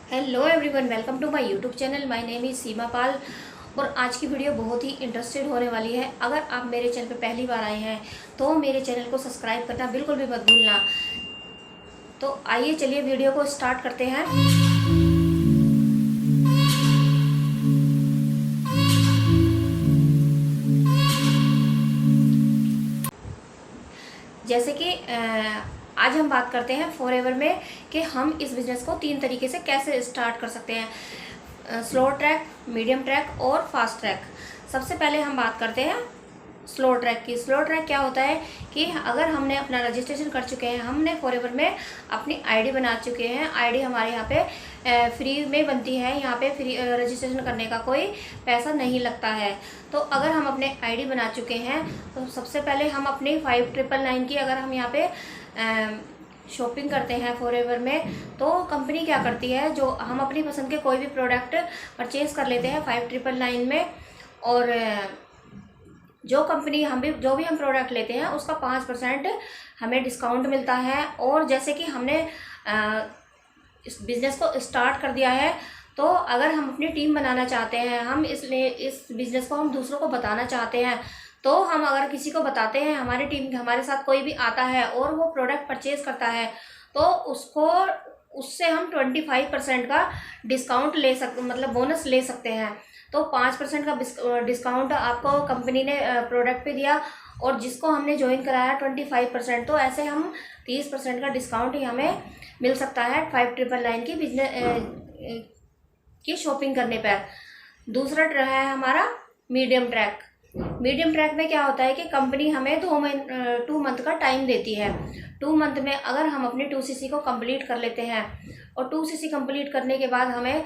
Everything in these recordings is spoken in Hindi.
Hello everyone, welcome to my YouTube channel. My name is Seema Pal और आज की वीडियो बहुत ही इंटरेस्टेड होने वाली है। अगर आप मेरे चैनल पे पहली बार आए हैं तो मेरे चैनल को सब्सक्राइब करना बिल्कुल भी मत भूलना। तो आइए चलिए वीडियो को स्टार्ट करते हैं। जैसे कि आज हम बात करते हैं फॉरएवर में कि हम इस बिज़नेस को 3 तरीके से कैसे स्टार्ट कर सकते हैं, स्लो ट्रैक, मीडियम ट्रैक और फास्ट ट्रैक। सबसे पहले हम बात करते हैं स्लो ट्रैक की। स्लो ट्रैक क्या होता है कि अगर हमने अपना रजिस्ट्रेशन कर चुके हैं, हमने फॉरएवर में अपनी आईडी बना चुके हैं, आईडी हमारे यहाँ पे फ्री में बनती है, यहाँ पे फ्री रजिस्ट्रेशन करने का कोई पैसा नहीं लगता है। तो अगर हम अपने आईडी बना चुके हैं तो सबसे पहले हम अपनी 5999 की अगर हम यहाँ पे शॉपिंग करते हैं फॉरएवर में, तो कंपनी क्या करती है, जो हम अपनी पसंद के कोई भी प्रोडक्ट परचेज़ कर लेते हैं 5999 में, और जो कंपनी जो भी हम प्रोडक्ट लेते हैं उसका 5% हमें डिस्काउंट मिलता है। और जैसे कि हमने इस बिज़नेस को स्टार्ट कर दिया है, तो अगर हम अपनी टीम बनाना चाहते हैं, हम इसलिए इस बिज़नेस को हम दूसरों को बताना चाहते हैं, तो हम अगर किसी को बताते हैं, हमारी टीम हमारे साथ कोई भी आता है और वो प्रोडक्ट परचेज़ करता है, तो उससे हम 25% का डिस्काउंट मतलब बोनस ले सकते हैं। तो 5% का डिस्काउंट आपको कंपनी ने प्रोडक्ट पे दिया और जिसको हमने ज्वाइन कराया 25%, तो ऐसे हम 30% का डिस्काउंट ही हमें मिल सकता है 5999 की बिजनेस की शॉपिंग करने पर। दूसरा है हमारा मीडियम ट्रैक। मीडियम ट्रैक में क्या होता है कि कंपनी हमें 2 मंथ का टाइम देती है। 2 मंथ में अगर हम अपनी 2cc को कंप्लीट कर लेते हैं, और 2cc कंप्लीट करने के बाद हमें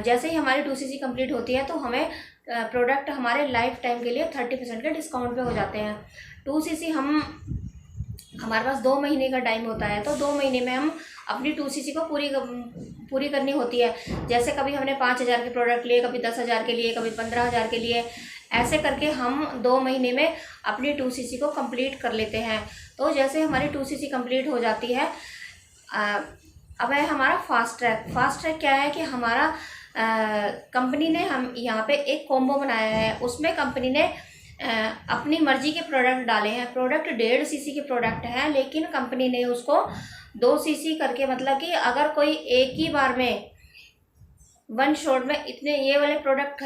जैसे ही हमारी 2cc कंप्लीट होती है तो हमें प्रोडक्ट हमारे लाइफ टाइम के लिए 30% के डिस्काउंट पे हो जाते हैं। 2cc हमारे पास 2 महीने का टाइम होता है, तो 2 महीने में हम अपनी 2cc को पूरी करनी होती है। जैसे कभी हमने 5000 के प्रोडक्ट लिए, कभी 10,000 के लिए, कभी 15,000 के लिए, ऐसे करके हम 2 महीने में अपनी 2cc को कंप्लीट कर लेते हैं। तो जैसे हमारी 2cc कंप्लीट हो जाती है, अब है हमारा फास्ट ट्रैक। फास्ट ट्रैक क्या है कि हमारा कंपनी ने हम यहाँ पे एक कॉम्बो बनाया है, उसमें कंपनी ने अपनी मर्जी के प्रोडक्ट डाले हैं। प्रोडक्ट 1.5cc के प्रोडक्ट हैं, लेकिन कंपनी ने उसको 2cc करके, मतलब कि अगर कोई एक ही बार में 1 शॉट में इतने ये वाले प्रोडक्ट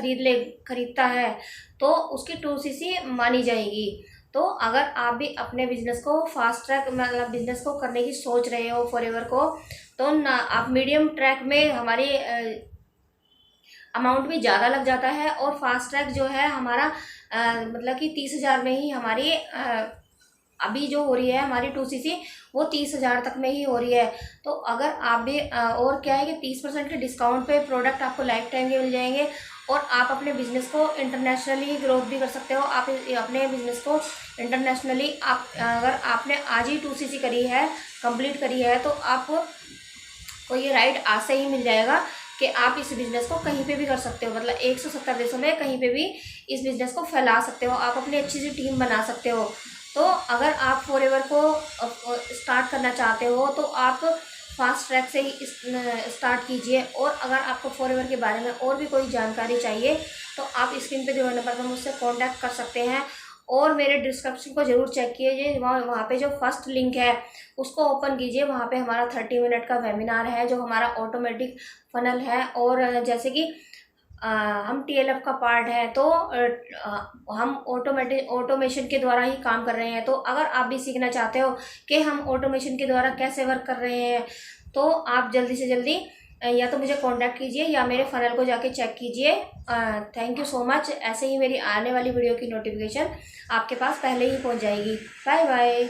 खरीदता है तो उसकी 2cc मानी जाएगी। तो अगर आप भी अपने बिजनेस को फास्ट ट्रैक मतलब बिजनेस को करने की सोच रहे हो फॉरएवर को, तो ना आप मीडियम ट्रैक में हमारी अमाउंट भी ज़्यादा लग जाता है, और फास्ट ट्रैक जो है हमारा मतलब कि 30,000 में ही हमारी अभी जो हो रही है हमारी 2cc, वो 30,000 तक में ही हो रही है। तो अगर आप भी और क्या है कि 30% के डिस्काउंट पे प्रोडक्ट आपको लाइफ टाइम के मिल जाएंगे, और आप अपने बिज़नेस को इंटरनेशनली ग्रोथ भी कर सकते हो। आप अपने बिज़नेस को इंटरनेशनली अगर आपने आज ही 2cc करी है, कंप्लीट करी है, तो आपको ये राइट आज से ही मिल जाएगा कि आप इस बिज़नेस को कहीं पे भी कर सकते हो। मतलब 170 देशों में कहीं पे भी इस बिज़नेस को फैला सकते हो, आप अपनी अच्छी सी टीम बना सकते हो। तो अगर आप फॉरएवर को स्टार्ट करना चाहते हो तो आप फास्ट ट्रैक से ही स्टार्ट कीजिए। और अगर आपको फॉरएवर के बारे में और भी कोई जानकारी चाहिए तो आप स्क्रीन पे दिए हुए नंबर पर मुझसे कांटेक्ट कर सकते हैं। और मेरे डिस्क्रिप्शन को ज़रूर चेक कीजिए, वहाँ पे जो फर्स्ट लिंक है उसको ओपन कीजिए। वहाँ पे हमारा 30 मिनट का वेबिनार है, जो हमारा ऑटोमेटिक फनल है। और जैसे कि हम TLF का पार्ट है, तो हम ऑटोमेशन के द्वारा ही काम कर रहे हैं। तो अगर आप भी सीखना चाहते हो कि हम ऑटोमेशन के द्वारा कैसे वर्क कर रहे हैं, तो आप जल्दी से जल्दी या तो मुझे कांटेक्ट कीजिए या मेरे फनल को जाके चेक कीजिए। Thank you so much. ऐसे ही मेरी आने वाली वीडियो की नोटिफिकेशन आपके पास पहले ही पहुंच जाएगी। Bye bye.